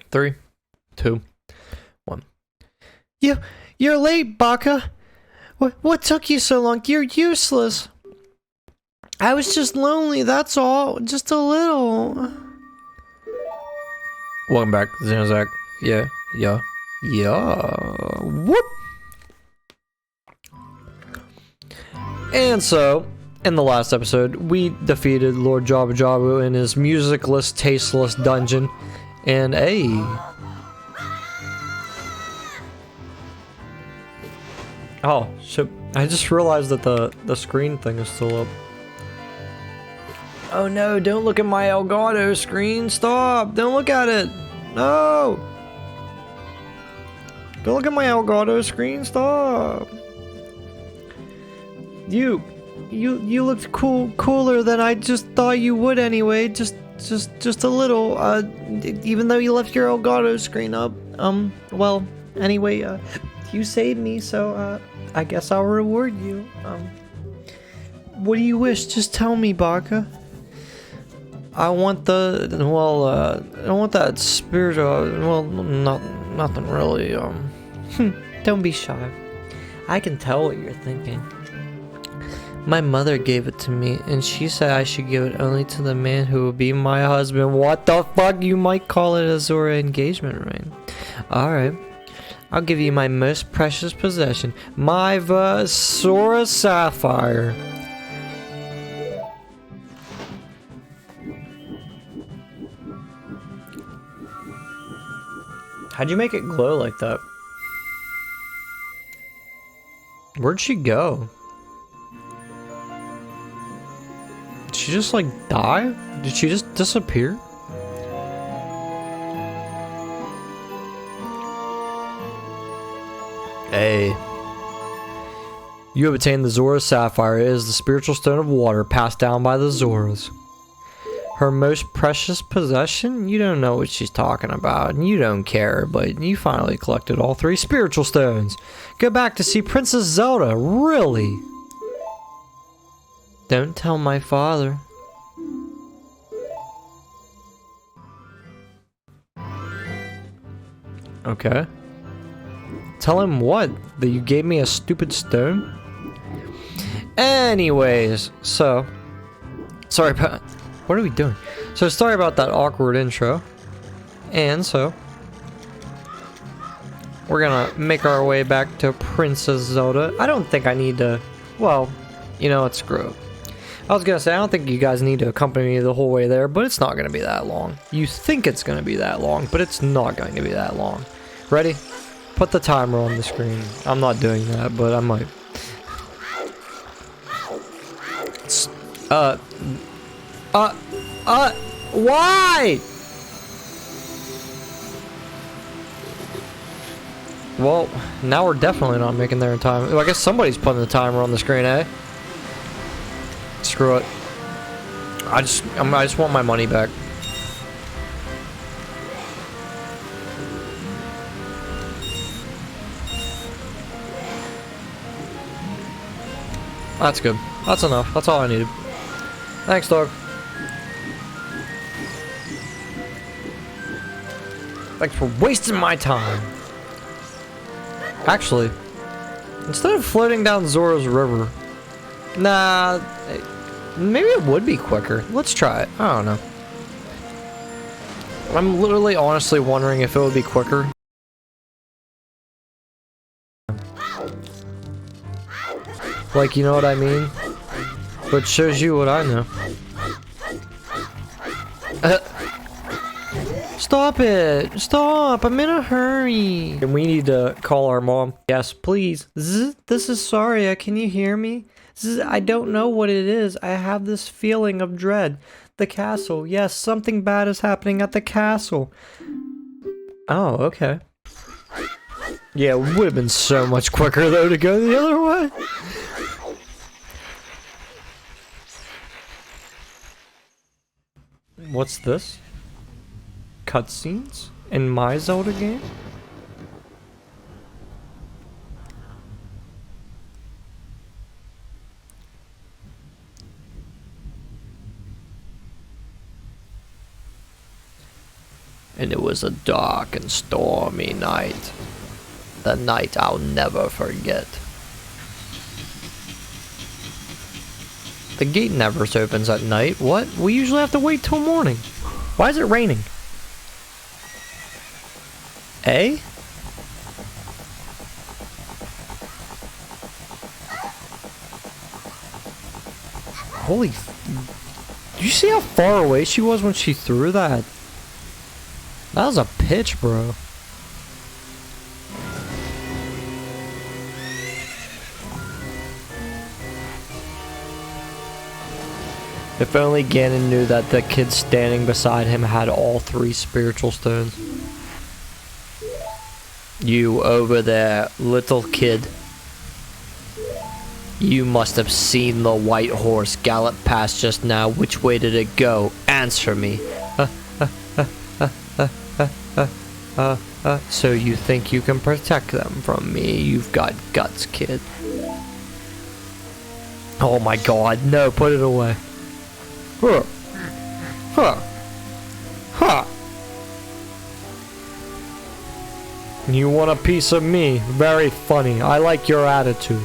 3, 2, 1. You're late, Baka. What took you so long? You're useless. I was just lonely, that's all. Just a little. Welcome back, Xenozak. Yeah. Whoop! And so, in the last episode, we defeated Lord Jabu Jabu in his musicless, tasteless dungeon. And oh, shit. I just realized that the screen thing is still up. Oh no, don't look at my Elgato screen. Stop! Don't look at it! No! Don't look at my Elgato screen. Stop! You looked cooler than I just thought you would anyway. Just a little. Even though you left your Elgato screen up. Well, anyway, you saved me, so I guess I'll reward you. What do you wish? Just tell me, Baka. I want I want that spiritual, nothing really, Don't be shy. I can tell what you're thinking. My mother gave it to me, and she said I should give it only to the man who will be my husband. What the fuck? You might call it a Zora engagement ring. Alright. I'll give you my most precious possession. My Zora Sapphire. How'd you make it glow like that? Where'd she go? Did she just like die? Did she just disappear? Hey. You have obtained the Zora Sapphire. It is the spiritual stone of water passed down by the Zoras. Her most precious possession? You don't know what she's talking about, and you don't care, but you finally collected all 3 spiritual stones. Go back to see Princess Zelda, really? Don't tell my father. Okay. Tell him what? That you gave me a stupid stone? Anyways, so... Sorry about... What are we doing? So sorry about that awkward intro. And so... We're gonna make our way back to Princess Zelda. I don't think I need to... Well, you know what, screw it. I was gonna say, I don't think you guys need to accompany me the whole way there, but it's not gonna be that long. You think it's gonna be that long, but it's not going to be that long. Ready? Put the timer on the screen. I'm not doing that, but I might. Why? Well, now we're definitely not making there in time. Well, I guess somebody's putting the timer on the screen, eh? Screw it. I just want my money back. That's good. That's enough. That's all I needed. Thanks, dog. Thanks for wasting my time. Actually, instead of floating down Zora's river, nah, maybe it would be quicker. Let's try it. I don't know. I'm literally honestly wondering if it would be quicker. Like, you know what I mean? But shows you what I know. Stop it! Stop! I'm in a hurry! And we need to call our mom. Yes, please. This is Saria. Can you hear me? I don't know what it is. I have this feeling of dread. The castle. Yes, something bad is happening at the castle. Oh, okay. Yeah, it would have been so much quicker, though, to go the other way. What's this? Cutscenes? In my Zelda game? and it was a dark and stormy night. The night I'll never forget. The gate never opens at night. What? We usually have to wait till morning. Why is it raining? Eh? Holy... Did you see how far away she was when she threw that? That was a pitch, bro. If only Ganon knew that the kid standing beside him had all 3 spiritual stones. You over there, little kid. You must have seen the white horse gallop past just now. Which way did it go? Answer me. So you think you can protect them from me? You've got guts, kid. Oh my god, no, put it away. Huh. Huh. Huh. You want a piece of me? Very funny. I like your attitude.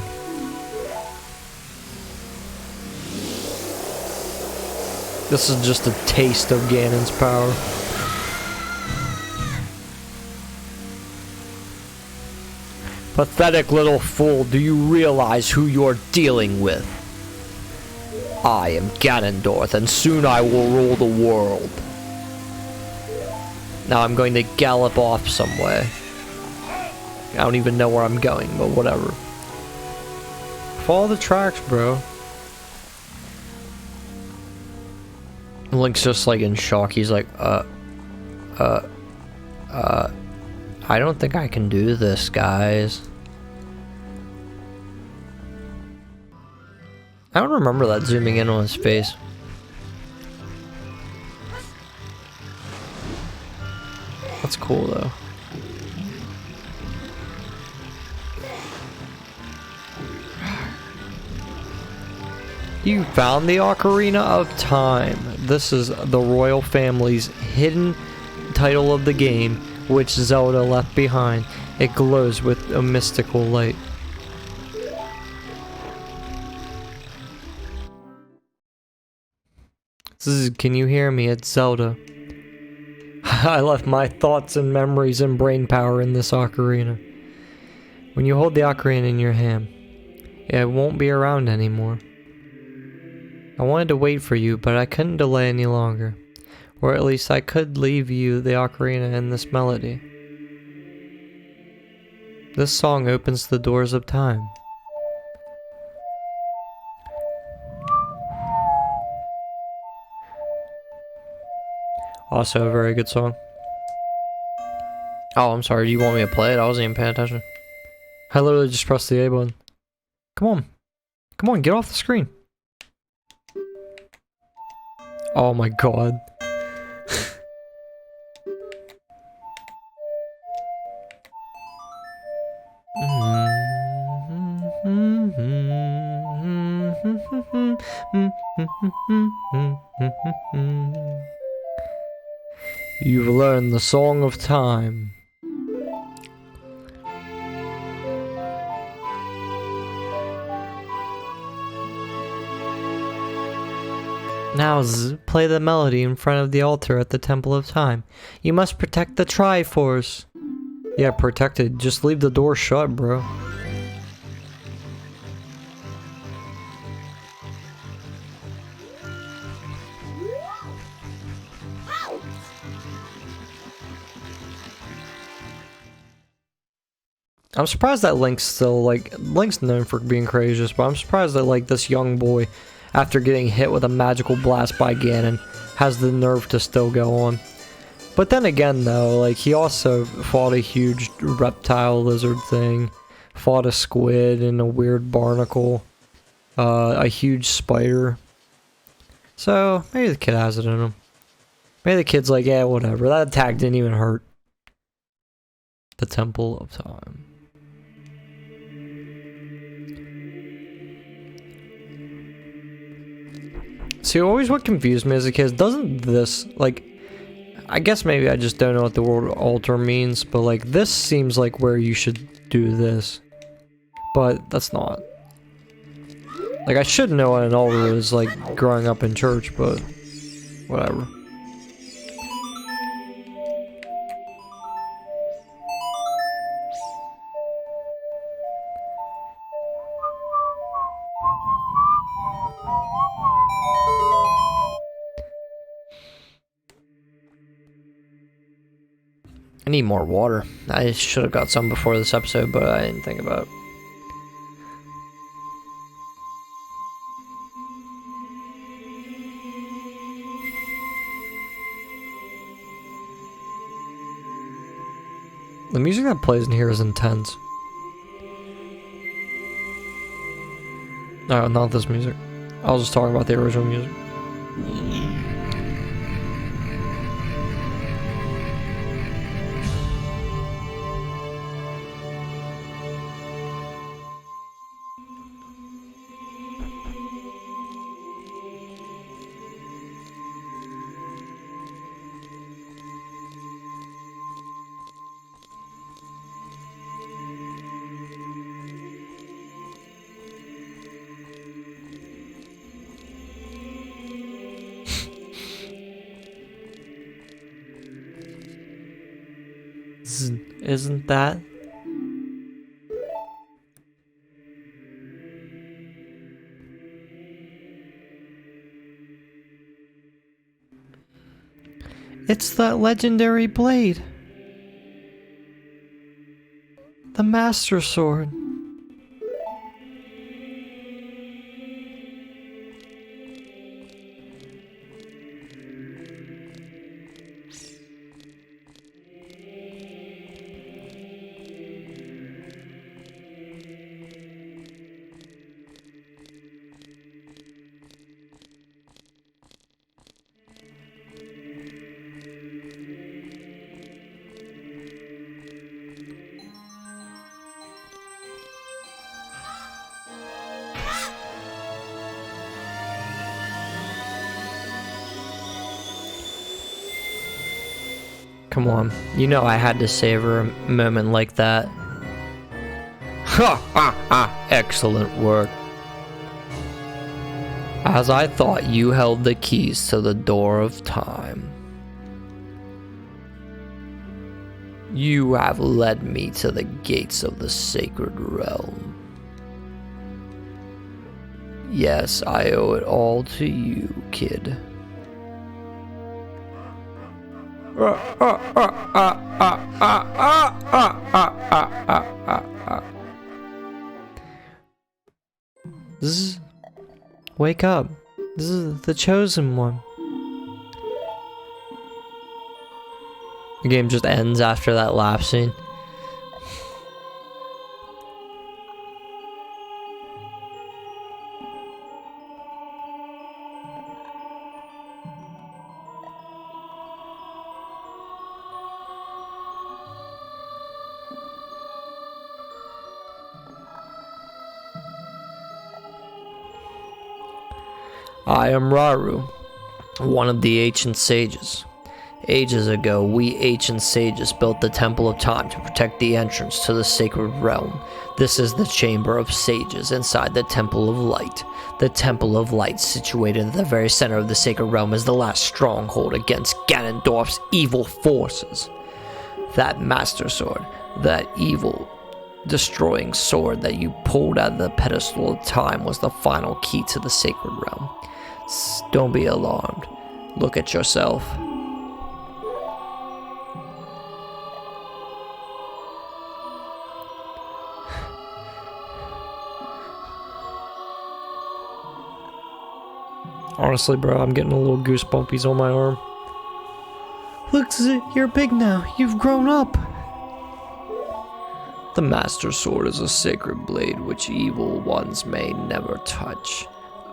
This is just a taste of Ganon's power. Pathetic little fool, do you realize who you're dealing with? I am Ganondorf, and soon I will rule the world. Now I'm going to gallop off somewhere. I don't even know where I'm going, but whatever. Follow the tracks, bro. Link's just like in shock. He's like, I don't think I can do this, guys. I don't remember that zooming in on his face. That's cool, though. You found the Ocarina of Time. This is the royal family's hidden title of the game, which Zelda left behind. It glows with a mystical light. This is, can you hear me? It's Zelda. I left my thoughts and memories and brain power in this ocarina. When you hold the ocarina in your hand, it won't be around anymore. I wanted to wait for you, but I couldn't delay any longer. Or at least I could leave you the ocarina and this melody. This song opens the doors of time. Also a very good song. Oh, I'm sorry, do you want me to play it? I wasn't even paying attention. I literally just pressed the A button. Come on. Come on, get off the screen. Oh my god. You've learned the Song of Time. Now, play the melody in front of the altar at the Temple of Time. You must protect the Triforce. Yeah, protect it. Just leave the door shut, bro. I'm surprised that Link's still, like, Link's known for being courageous, but I'm surprised that, like, this young boy, after getting hit with a magical blast by Ganon, has the nerve to still go on. But then again, though, like, he also fought a huge reptile lizard thing, fought a squid and a weird barnacle, a huge spider. So, maybe the kid has it in him. Maybe the kid's like, yeah, whatever, that attack didn't even hurt. The Temple of Time. See, always what confused me as a kid is, doesn't this, like, I guess maybe I just don't know what the word altar means, but like this seems like where you should do this. But that's not. Like I should know what an altar is, like growing up in church, but whatever. I need more water. I should have got some before this episode, but I didn't think about it. The music that plays in here is intense. No, not this music. I was just talking about the original music. Isn't that? It's that legendary blade. The Master Sword. Come on, you know I had to savor a moment like that. Ha ha ha! Excellent work. As I thought, you held the keys to the door of time. You have led me to the gates of the sacred realm. Yes, I owe it all to you, kid. Zzz. Wake up. This is the chosen one. The game just ends after that laugh scene. I am Raru, one of the ancient sages. Ages ago, we ancient sages built the Temple of Time to protect the entrance to the sacred realm. This is the Chamber of Sages inside the Temple of Light. The Temple of Light, situated at the very center of the sacred realm, is the last stronghold against Ganondorf's evil forces. That Master Sword, that evil destroying sword that you pulled out of the pedestal of time, was the final key to the sacred realm. Don't be alarmed. Look at yourself. Honestly, bro, I'm getting a little goosebumpies on my arm. Look, you're big now. You've grown up. The Master Sword is a sacred blade which evil ones may never touch.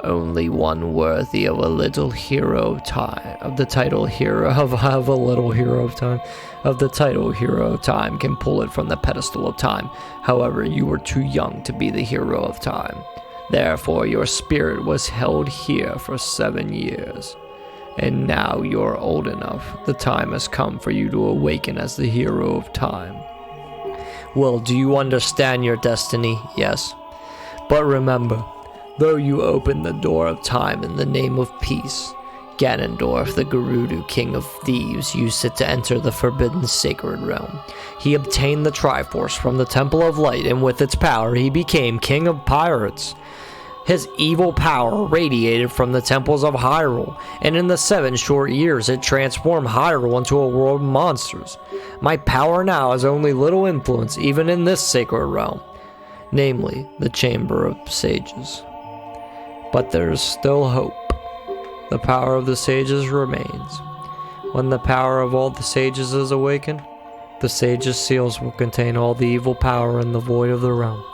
Only one worthy of a little hero of time, of the title hero of a little hero of time, of the title hero of time can pull it from the pedestal of time. However, you were too young to be the hero of time. Therefore, your spirit was held here for 7 years. And now you're old enough. The time has come for you to awaken as the hero of time. Well, do you understand your destiny? Yes. But remember, though you opened the door of time in the name of peace, Ganondorf, the Gerudo King of Thieves, used it to enter the forbidden sacred realm. He obtained the Triforce from the Temple of Light, and with its power, he became King of Pirates. His evil power radiated from the temples of Hyrule, and in the 7 short years it transformed Hyrule into a world of monsters. My power now has only little influence even in this sacred realm, namely the Chamber of Sages. But there is still hope. The power of the sages remains. When the power of all the sages is awakened, the sages' seals will contain all the evil power in the void of the realm.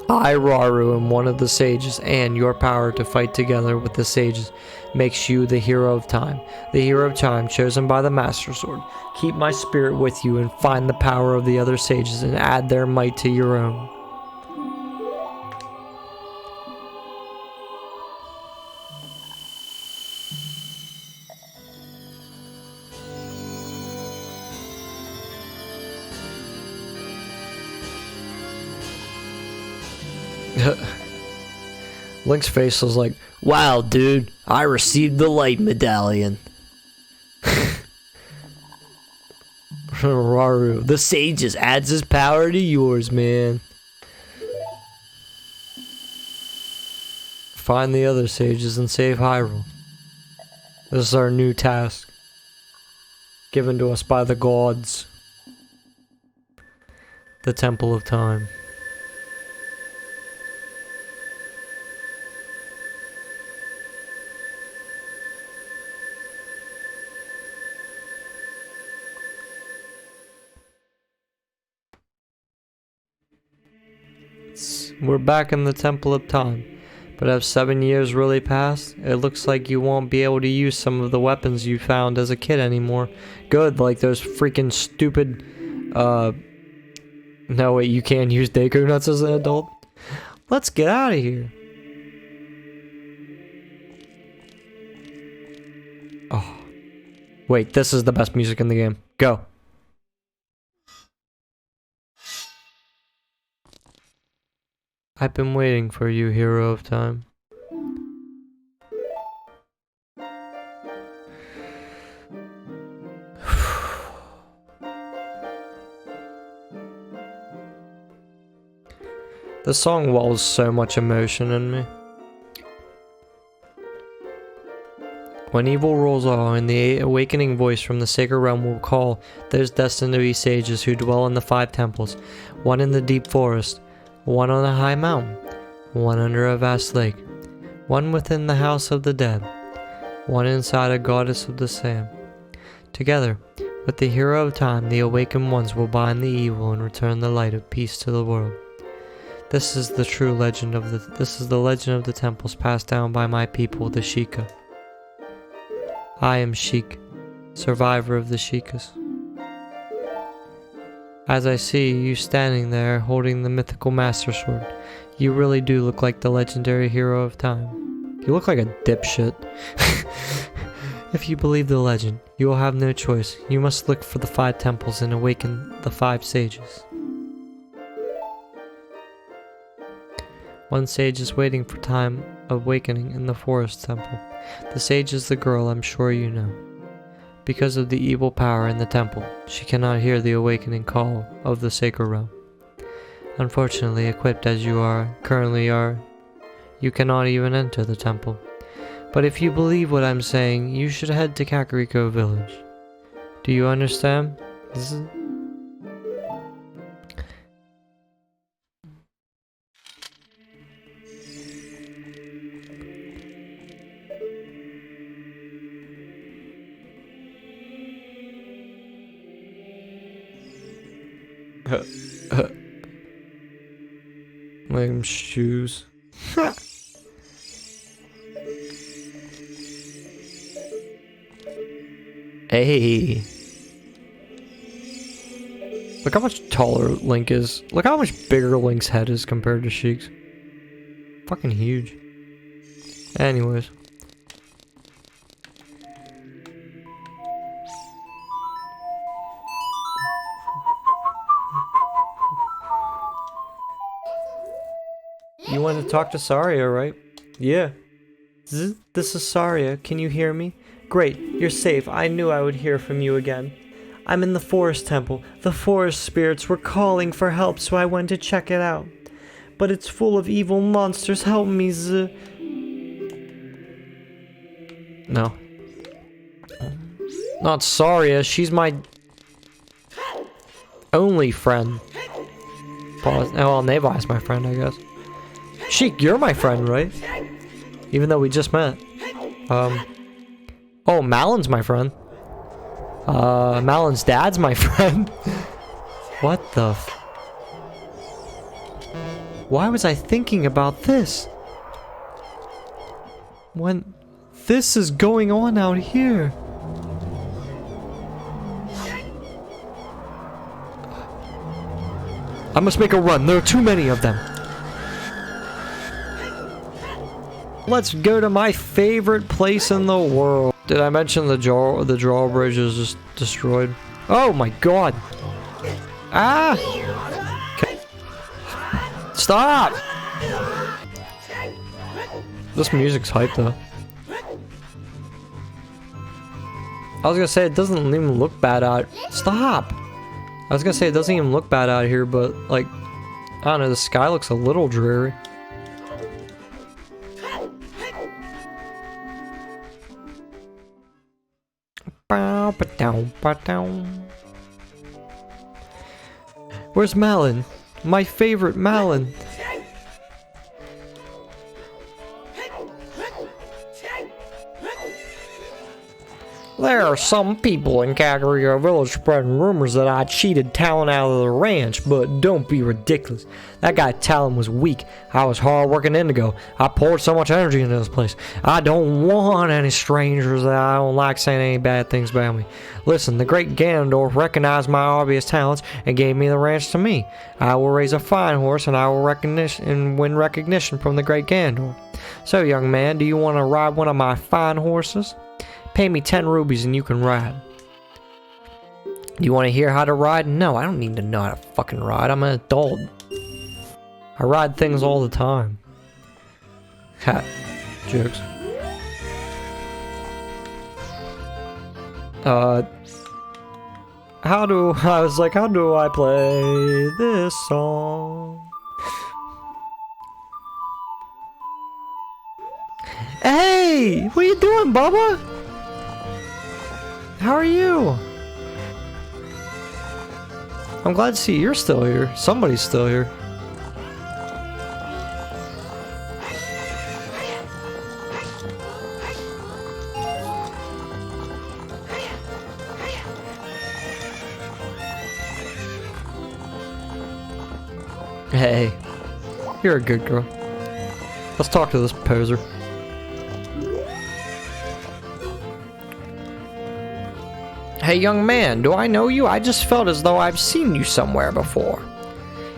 I, Rauru, am one of the sages, and your power to fight together with the sages makes you the hero of time. The hero of time chosen by the Master Sword. Keep my spirit with you and find the power of the other sages and add their might to your own. Link's face was like, wow, dude, I received the light medallion. Rauru, the sage just adds his power to yours, man. Find the other sages and save Hyrule. This is our new task, given to us by the gods. The Temple of Time. We're back in the Temple of Time, but have 7 years really passed? It looks like you won't be able to use some of the weapons you found as a kid anymore. Good, like those freaking stupid, no wait, you can't use Deku Nuts as an adult? Let's get out of here. Oh. Wait, this is the best music in the game. Go. I've been waiting for you, hero of time. The song wells so much emotion in me. When evil rules all, and the awakening voice from the sacred realm will call those destined to be sages who dwell in the 5 temples, one in the deep forest, one on a high mountain, one under a vast lake, one within the house of the dead, one inside a goddess of the sand. Together, with the hero of time, the awakened ones will bind the evil and return the light of peace to the world. This is the legend of the temples passed down by my people, the Sheikah. I am Sheik, survivor of the Sheikahs. As I see you standing there holding the mythical Master Sword, you really do look like the legendary hero of time. You look like a dipshit. If you believe the legend, you will have no choice. You must look for the 5 temples and awaken the 5 sages. One sage is waiting for time awakening in the forest temple. The sage is the girl I'm sure you know. Because of the evil power in the temple, she cannot hear the awakening call of the sacred realm. Unfortunately, equipped as you currently are, you cannot even enter the temple. But if you believe what I'm saying, you should head to Kakariko village. Do you understand? This is... Like shoes. Hey. Look how much taller Link is. Look how much bigger Link's head is compared to Sheik's. Fucking huge. Anyways. You want to talk to Saria, right? Yeah. This is Saria. Can you hear me? Great, you're safe. I knew I would hear from you again. I'm in the forest temple. The forest spirits were calling for help, so I went to check it out. But it's full of evil monsters. Help me, No. Not Saria. She's my only friend. Pause. Oh, well, Nevi's my friend, I guess. Sheik, you're my friend, right? Even though we just met. Oh, Malon's my friend. Malon's dad's my friend. What the f... Why was I thinking about this? When this is going on out here. I must make a run. There are too many of them. Let's go to my favorite place in the world. Did I mention the drawbridge is just destroyed? Oh my god. Ah! Okay. Stop! This music's hype though. I was gonna say it doesn't even look bad out. Stop! I was gonna say it doesn't even look bad out here, but like, I don't know, the sky looks a little dreary. Where's Malon? My favorite Malon. There are some people in Kakariko Village spreading rumors that I cheated Talon out of the ranch, but don't be ridiculous. That guy Talon was weak. I was hard-working Indigo. I poured so much energy into this place. I don't want any strangers that I don't like saying any bad things about me. Listen, the great Ganondorf recognized my obvious talents and gave me the ranch to me. I will raise a fine horse and I will win recognition from the great Ganondorf. So, young man, do you want to ride one of my fine horses? Pay me 10 rubies and you can ride. Do you want to hear how to ride? No, I don't need to know how to fucking ride. I'm an adult. I ride things all the time. Ha. Jokes. I was like, how do I play this song? Hey! What are you doing, Bubba? How are you? I'm glad to see you're still here. Somebody's still here. Hey, you're a good girl. Let's talk to this poser. Hey young man, do I know you? I just felt as though I've seen you somewhere before.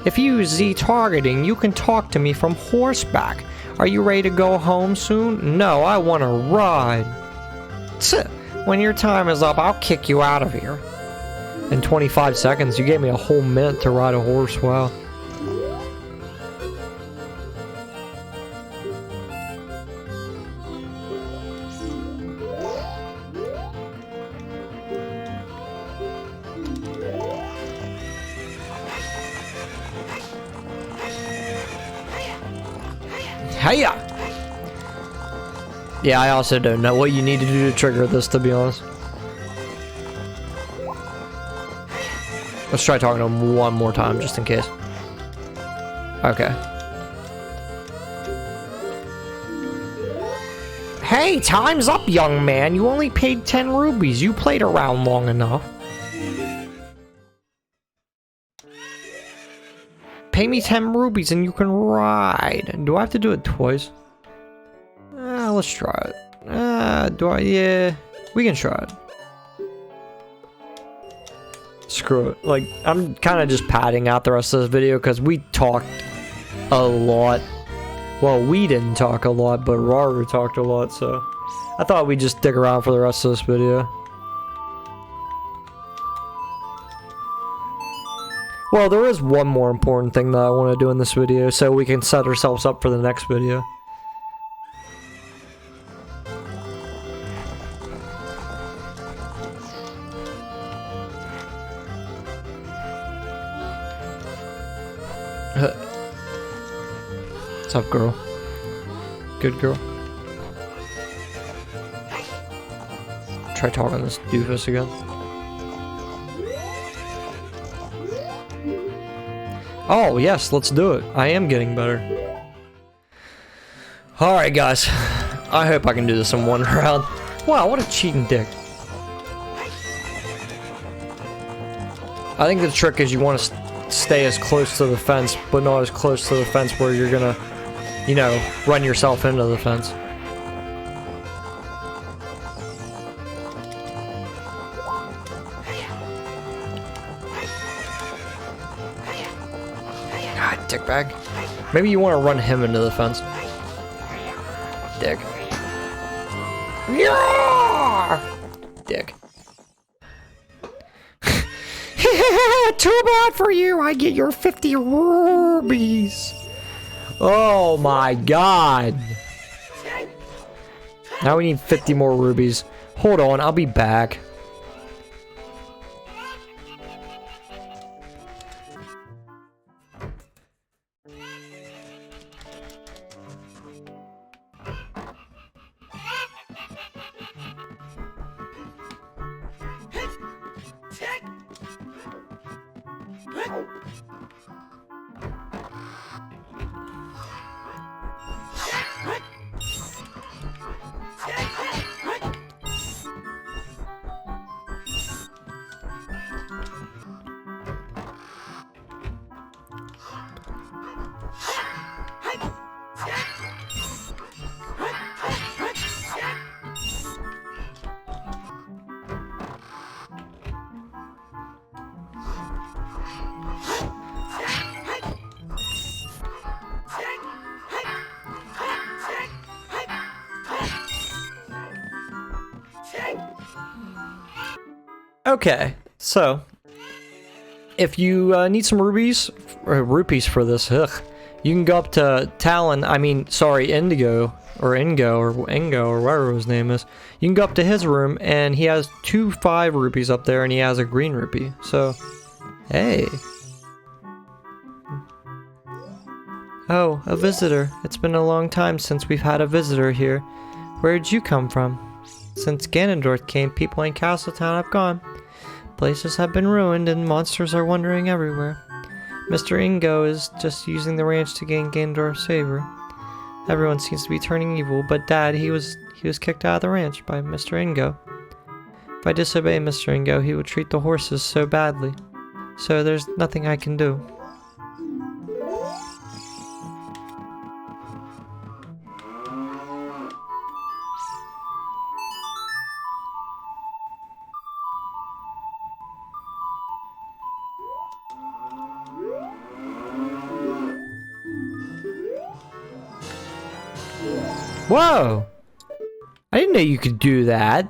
If you use Z targeting, you can talk to me from horseback. Are you ready to go home soon? No, I want to ride. When your time is up, I'll kick you out of here. In 25 seconds, you gave me a whole minute to ride a horse, wow. Hiya! Yeah, I also don't know what you need to do to trigger this, to be honest. Let's try talking to him one more time, just in case. Okay. Hey, time's up, young man. You only paid 10 rubies. You played around long enough. Pay me 10 rubies and you can ride. Do I have to do it twice? Let's try it. Yeah, we can try it. Screw it. Like, I'm kind of just padding out the rest of this video because we talked a lot. Well, we didn't talk a lot, but Raru talked a lot, so I thought we'd just stick around for the rest of this video. Well, there is one more important thing that I want to do in this video, so we can set ourselves up for the next video. What's up, girl? Good girl. Try talking to this doofus again. Oh, yes, let's do it. I am getting better. Alright, guys. I hope I can do this in one round. Wow, what a cheating dick. I think the trick is you want to stay as close to the fence, but not as close to the fence where you're gonna, you know, run yourself into the fence. Dickbag. Maybe you want to run him into the fence. Dick. Yeah! Dick. Too bad for you. I get your 50 rubies. Oh my god. Now we need 50 more rubies. Hold on, I'll be back. Okay, so if you need some rupees for this, you can go up to Indigo, or Ingo, or whatever his name is. You can go up to his room, and he has 2 5 rupees up there, and he has a green rupee. So, hey. Oh, a visitor. It's been a long time since we've had a visitor here. Where did you come from? Since Ganondorf came, people in Castletown have gone. Places have been ruined and monsters are wandering everywhere. Mr. Ingo is just using the ranch to gain Ganondorf's favor. Everyone seems to be turning evil, but Dad, he was kicked out of the ranch by Mr. Ingo. If I disobey Mr. Ingo, he will treat the horses so badly. So there's nothing I can do. Whoa! I didn't know you could do that.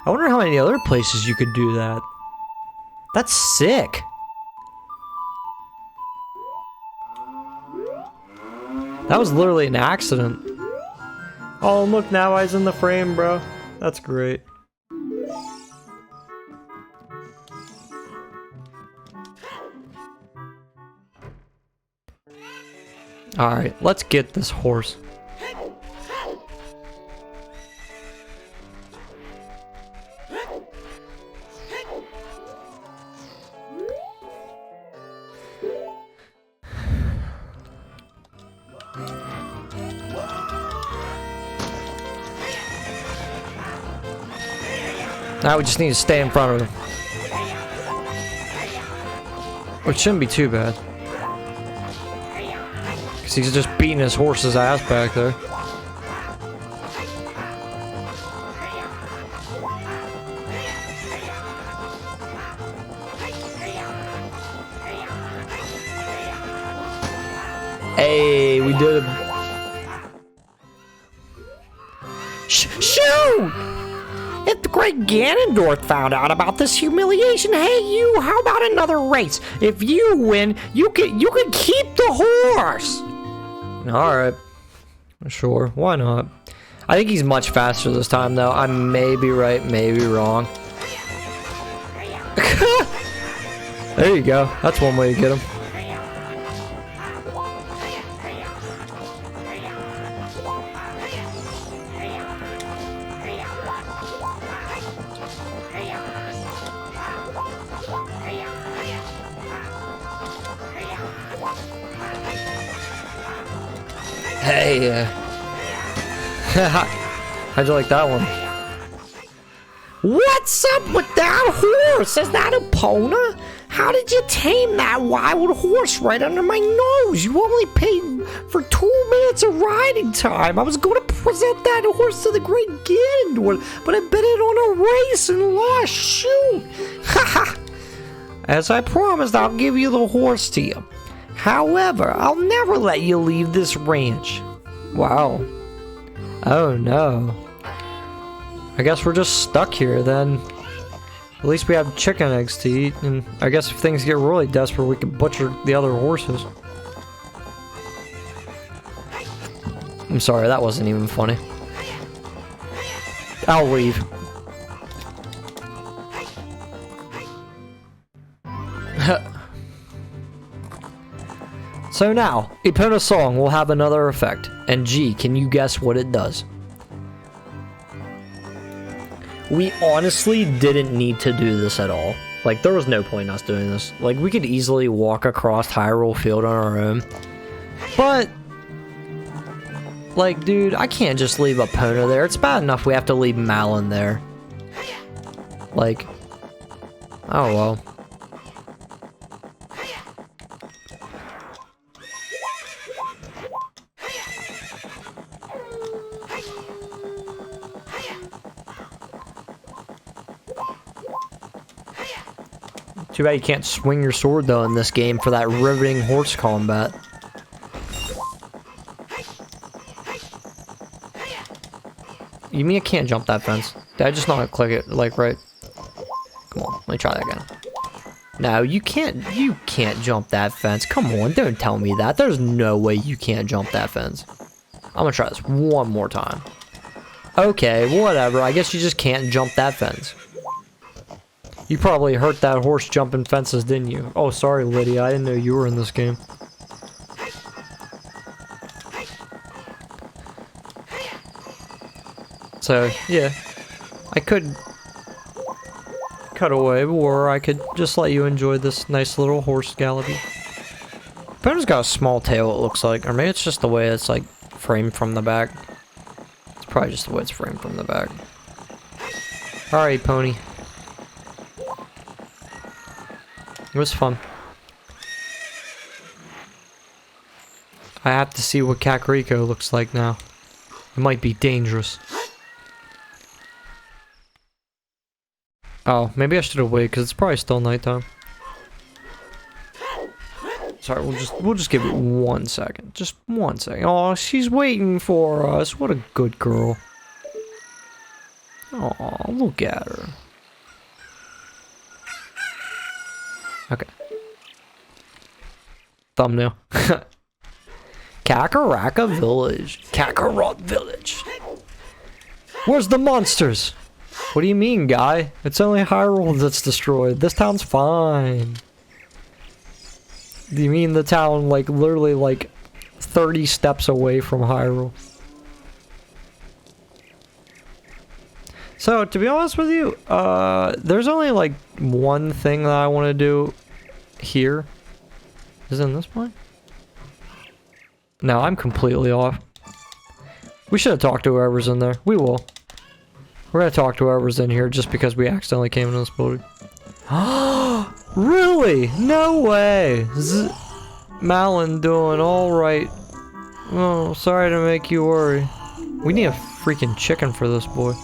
I wonder how many other places you could do that. That's sick. That was literally an accident. Oh, look, now I's in the frame, bro. That's great. Alright, let's get this horse. Now we just need to stay in front of him. Which shouldn't be too bad. Because he's just beating his horse's ass back there. Hey, we did it. Shoot! if the great Ganondorf found out about this humiliation, hey you, how about another race? If you win, you can keep the horse. Alright. Sure, why not? I think he's much faster this time, though. I may be right, may be wrong. There you go. That's one way to get him. Hey, how'd you like that one? What's up with that horse? Is that a Epona? How did you tame that wild horse right under my nose? You only paid for 2 minutes of riding time. I was going to present that horse to the great Ganondorf, but I bet it on a race and lost. Shoot! Haha! As I promised, I'll give you the horse to you. However, I'll never let you leave this ranch. Wow. Oh no. I guess we're just stuck here then. At least we have chicken eggs to eat, and I guess if things get really desperate, we can butcher the other horses. I'm sorry, that wasn't even funny. I'll leave. So now, Epona's song will have another effect, and gee, can you guess what it does? We honestly didn't need to do this at all. Like, there was no point in us doing this. Like, we could easily walk across Hyrule Field on our own. But, like, dude, I can't just leave Epona there. It's bad enough we have to leave Malon there. Like, oh well. Too bad you can't swing your sword, though, in this game for that riveting horse combat. You mean I can't jump that fence? Did I just not click it, like, right? Come on, let me try that again. No, you can't jump that fence. Come on, don't tell me that. There's no way you can't jump that fence. I'm gonna try this one more time. Okay, whatever. I guess you just can't jump that fence. You probably hurt that horse jumping fences, didn't you? Oh, sorry, Lydia. I didn't know you were in this game. So, yeah. I could cut away, or I could just let you enjoy this nice little horse galloping. Epona's got a small tail, it looks like. Or maybe it's just the way it's, like, framed from the back. It's probably just the way it's framed from the back. Alright, pony. It was fun. I have to see what Kakariko looks like now. It might be dangerous. Oh, maybe I should have waited because it's probably still nighttime. Sorry, we'll just give it 1 second. Just 1 second. Oh, she's waiting for us. What a good girl. Oh, look at her. Okay. Thumbnail. Kakaraka Village. Kakarot Village. Where's the monsters? What do you mean, guy? It's only Hyrule that's destroyed. This town's fine. Do you mean the town, like, literally, like, 30 steps away from Hyrule? So, to be honest with you, there's only, like, one thing that I want to do here. Is it in this point? No, I'm completely off. We should have talked to whoever's in there. We will. We're gonna talk to whoever's in here just because we accidentally came into this building. Really? No way! Malon doing alright. Oh, sorry to make you worry. We need a freaking chicken for this boy.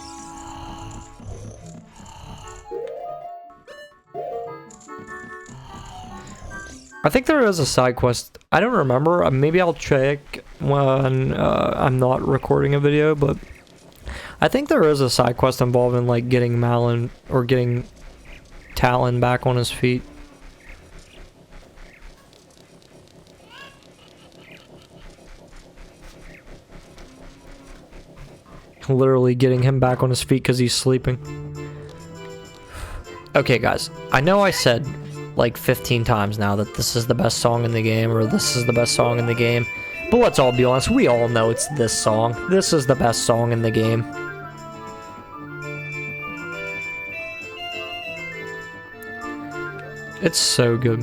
I think there is a side quest. I don't remember. Maybe I'll check when I'm not recording a video, but I think there is a side quest involving like getting Malin or getting Talon back on his feet. Literally getting him back on his feet because he's sleeping. Okay, guys. I know I said like 15 times now that this is the best song in the game, or this is the best song in the game. But let's all be honest, we all know it's this song. This is the best song in the game. It's so good.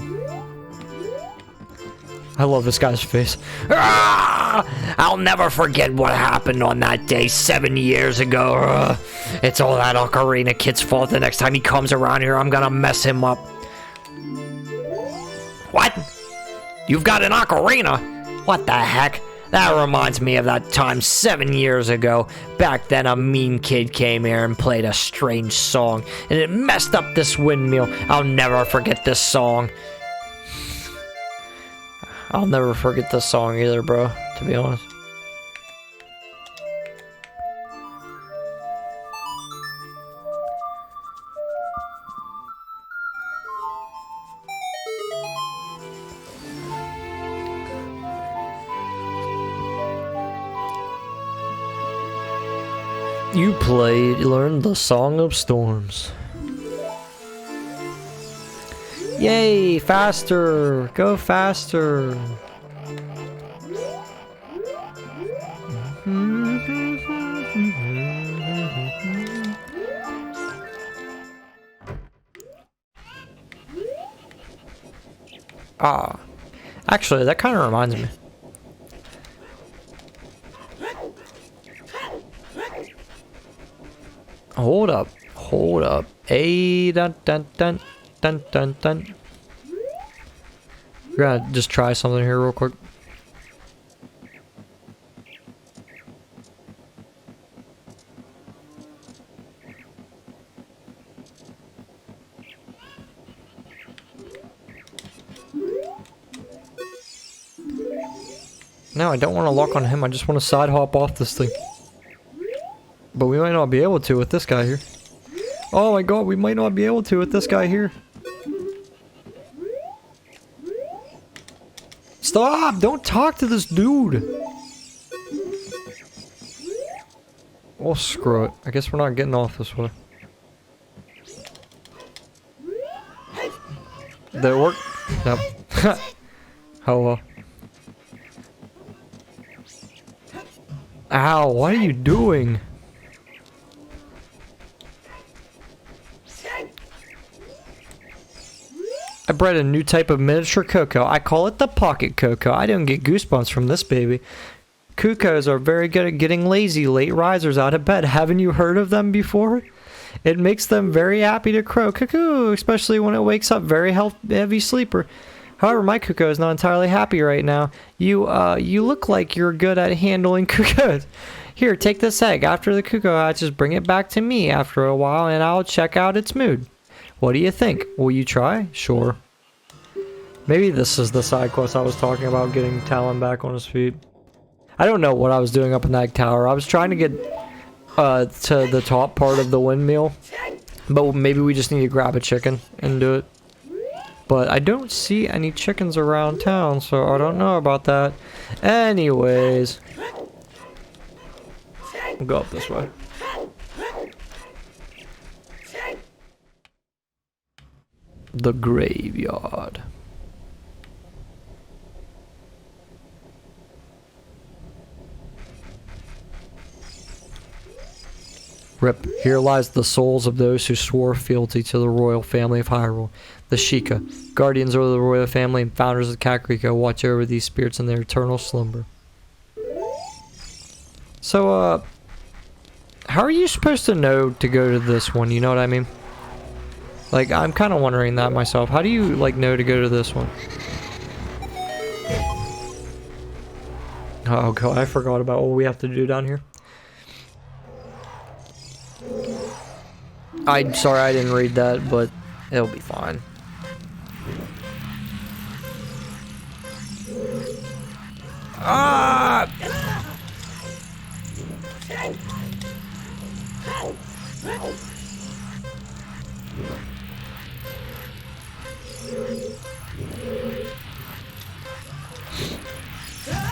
I love this guy's face. Ah! I'll never forget what happened on that day 7 years ago. It's all that Ocarina Kid's fault. The next time he comes around here, I'm gonna mess him up. What? You've got an ocarina? What the heck? That reminds me of that time 7 years ago. Back then, a mean kid came here and played a strange song, and it messed up this windmill. I'll never forget this song. I'll never forget this song either, bro, to be honest. You learned the Song of Storms. Yay, faster! Go faster! Ah, actually, that kind of reminds me. Hold up, hold up. Hey, dun dun dun dun dun dun. We're gonna just try something here real quick. No, I don't want to lock on him. I just want to side hop off this thing. But we might not be able to with this guy here. Oh my god, we might not be able to with this guy here. Stop! Don't talk to this dude! Oh, screw it. I guess we're not getting off this way. Did it work? Nope. Oh well. Ow, what are you doing? I bred a new type of miniature Coco. I call it the Pocket Coco. I don't get goosebumps from this baby. Cuckoos are very good at getting lazy late risers out of bed. Haven't you heard of them before? It makes them very happy to crow cuckoo, especially when it wakes up very heavy sleeper. However, my cuckoo is not entirely happy right now. You look like you're good at handling cuckoos. Here, take this egg. After the cuckoo hatches, bring it back to me after a while and I'll check out its mood. What do you think? Will you try? Sure. Maybe this is the side quest I was talking about, getting Talon back on his feet. I don't know what I was doing up in that tower. I was trying to get to the top part of the windmill, but maybe we just need to grab a chicken and do it. But I don't see any chickens around town, so I don't know about that. Anyways, we'll go up this way. The graveyard. Rip, here lies the souls of those who swore fealty to the royal family of Hyrule. The Sheikah, guardians of the royal family and founders of Kakariko, watch over these spirits in their eternal slumber. So, how are you supposed to know to go to this one, you know what I mean? Like, I'm kind of wondering that myself. How do you, like, know to go to this one? Oh god, I forgot about what we have to do down here. I'm sorry I didn't read that, but it'll be fine. Ah!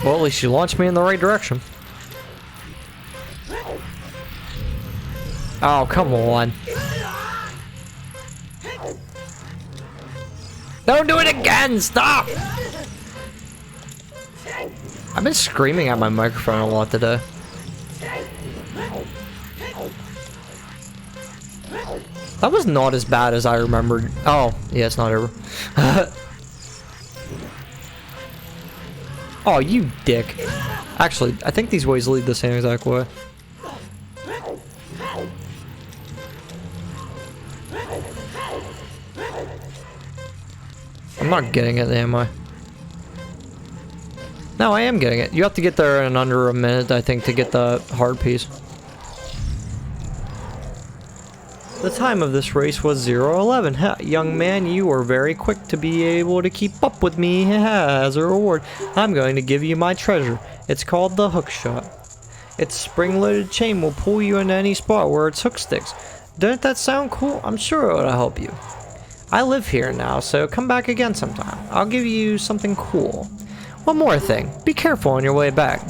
Well, at least you launched me in the right direction. Oh, come on. Don't do it again! Stop! I've been screaming at my microphone a lot today. That was not as bad as I remembered. Oh, yeah, it's not over. Oh, you dick. Actually, I think these ways lead the same exact way. I'm not getting it, am I? No, I am getting it. You have to get there in under a minute, I think, to get the hard piece. The time of this race was 0:11. Ha, young man, you were very quick to be able to keep up with me. As a reward, I'm going to give you my treasure. It's called the hook shot. Its spring-loaded chain will pull you into any spot where its hook sticks. Doesn't that sound cool? I'm sure it'll help you. I live here now, so come back again sometime. I'll give you something cool. One more thing. Be careful on your way back.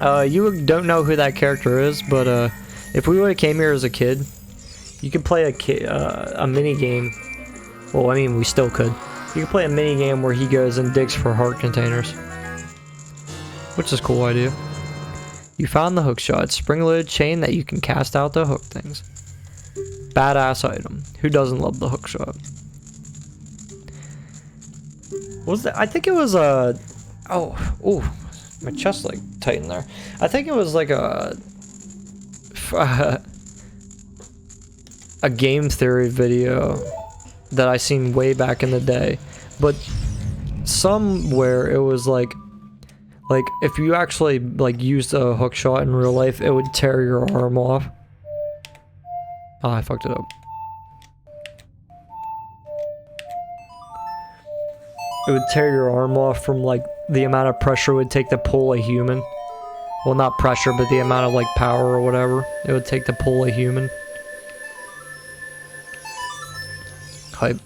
You don't know who that character is, but if we would've came here as a kid, you could play a mini game. Well, I mean, we still could. You could play a mini game where he goes and digs for heart containers, which is a cool idea. You found the hook shot, spring-loaded chain that you can cast out to hook things. Badass item. Who doesn't love the hook shot? What was that? I think it was a. Oh, my chest like tightened there. I think it was like a game theory video that I seen way back in the day, but somewhere it was like if you actually like used a hook shot in real life, it would tear your arm off. Oh, I fucked it up. It would tear your arm off from like the amount of pressure it would take to pull a human. Well, not pressure, but the amount of like power or whatever it would take to pull a human. Hype.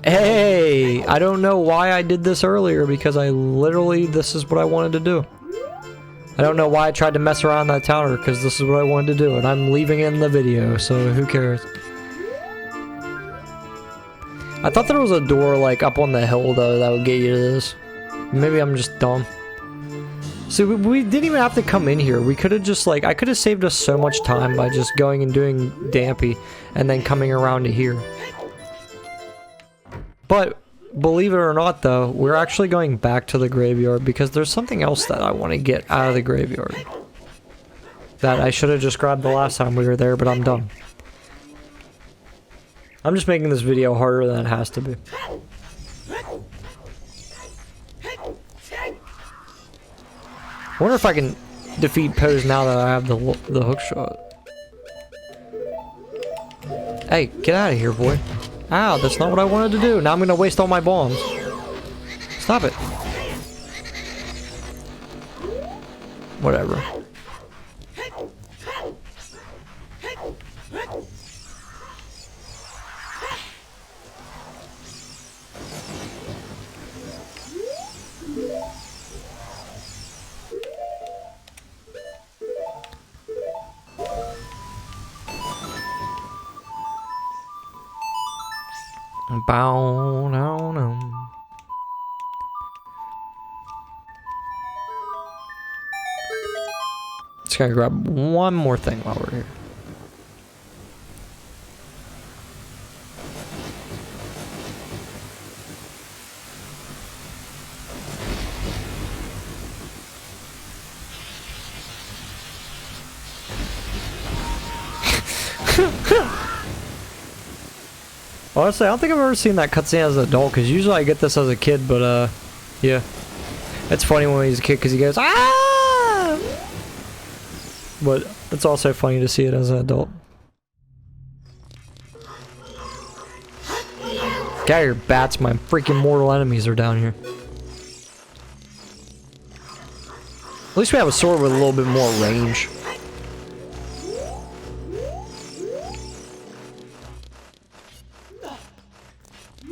Hey! I don't know why I did this earlier, because this is what I wanted to do. I don't know why I tried to mess around that tower, because this is what I wanted to do, and I'm leaving it in the video, so who cares? I thought there was a door, like, up on the hill, though, that would get you to this. Maybe I'm just dumb. See, we didn't even have to come in here. We could have just, like, I could have saved us so much time by just going and doing Dampy, and then coming around to here. But, believe it or not, though, we're actually going back to the graveyard, because there's something else that I want to get out of the graveyard. That I should have just grabbed the last time we were there, but I'm done. I'm just making this video harder than it has to be. I wonder if I can defeat Pose now that I have the hook shot. Hey, get out of here, boy. Ow, that's not what I wanted to do. Now I'm gonna waste all my bombs. Stop it. Whatever. Bow, no, no. Just gotta grab one more thing while we're here. Honestly, I don't think I've ever seen that cutscene as an adult, because usually I get this as a kid, but, yeah. It's funny when he's a kid, because he goes, ah! But it's also funny to see it as an adult. Get out of here, bats, my freaking mortal enemies are down here. At least we have a sword with a little bit more range.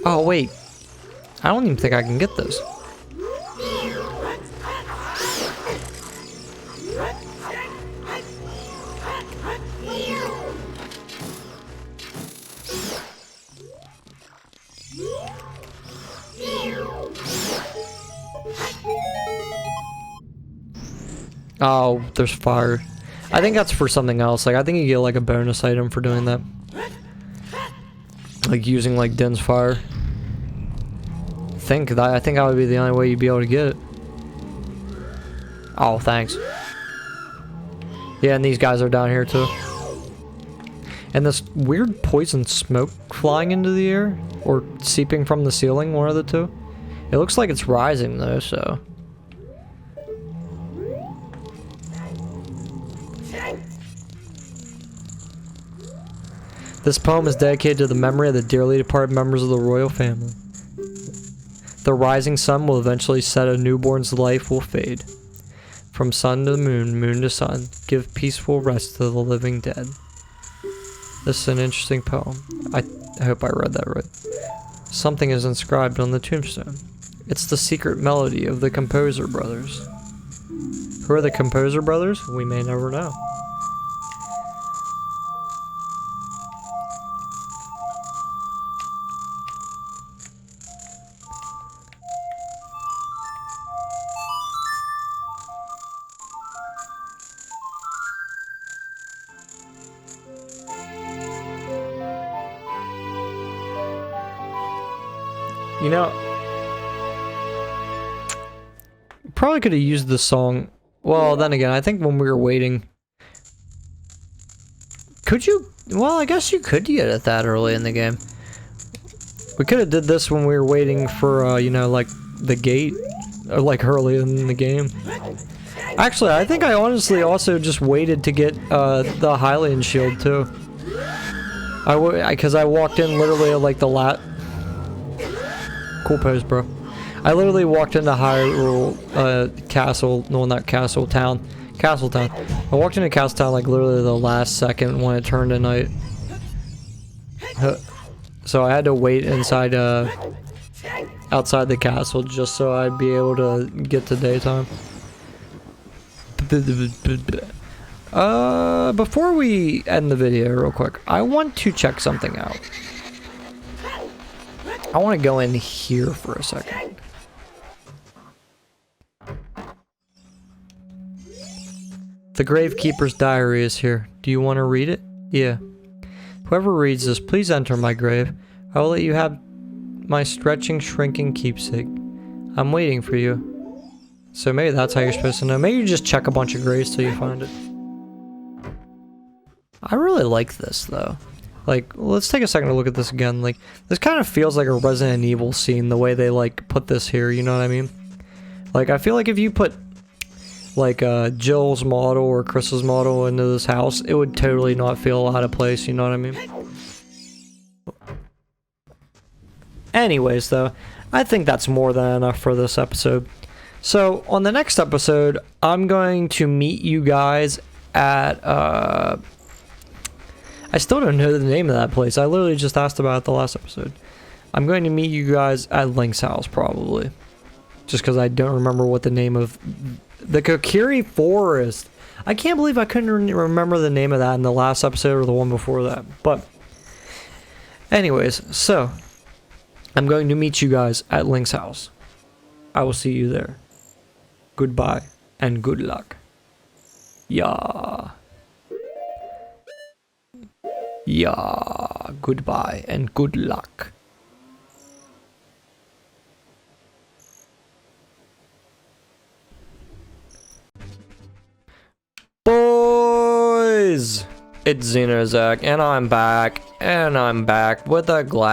Oh, wait. I don't even think I can get this. Oh, there's fire. I think that's for something else. Like, I think you get like a bonus item for doing that. Like using like Din's fire. I think that would be the only way you'd be able to get it. Oh, thanks. Yeah, and these guys are down here too. And this weird poison smoke flying into the air, or seeping from the ceiling, one of the two. It looks like it's rising though, so. This poem is dedicated to the memory of the dearly departed members of the royal family. The rising sun will eventually set, a newborn's life will fade. From sun to moon, moon to sun, give peaceful rest to the living dead. This is an interesting poem. I hope I read that right. Something is inscribed on the tombstone. It's the secret melody of the Composer Brothers. Who are the Composer Brothers? We may never know. You know, probably could have used this song. Well, then again, I think when we were waiting, could you? Well, I guess you could get it that early in the game. We could have did this when we were waiting for, you know, like the gate, or like early in the game. Actually, I think I honestly also just waited to get the Hylian shield too. Because I walked in literally at like the cool pose, bro. I literally walked into Hyrule Castle, no, not Castle Town. Castletown. I walked into Castletown like literally the last second when it turned to night. So I had to wait inside, outside the castle just so I'd be able to get to daytime. Before we end the video real quick, I want to check something out. I want to go in here for a second. The Gravekeeper's diary is here. Do you want to read it? Yeah. Whoever reads this, please enter my grave. I will let you have my stretching, shrinking keepsake. I'm waiting for you. So maybe that's how you're supposed to know. Maybe you just check a bunch of graves till you find it. I really like this, though. Like, let's take a second to look at this again. Like, this kind of feels like a Resident Evil scene, the way they, like, put this here, you know what I mean? Like, I feel like if you put, like, Jill's model or Chris's model into this house, it would totally not feel out of place, you know what I mean? Anyways, though, I think that's more than enough for this episode. So, on the next episode, I'm going to meet you guys at, I still don't know the name of that place. I literally just asked about it the last episode. I'm going to meet you guys at Link's house, probably. Just because I don't remember what the name of... The Kokiri Forest. I can't believe I couldn't remember the name of that in the last episode or the one before that. But, anyways, so... I'm going to meet you guys at Link's house. I will see you there. Goodbye, and good luck. Yeah. Yeah, goodbye and good luck. Boys! It's Xenozak, and I'm back with a glass.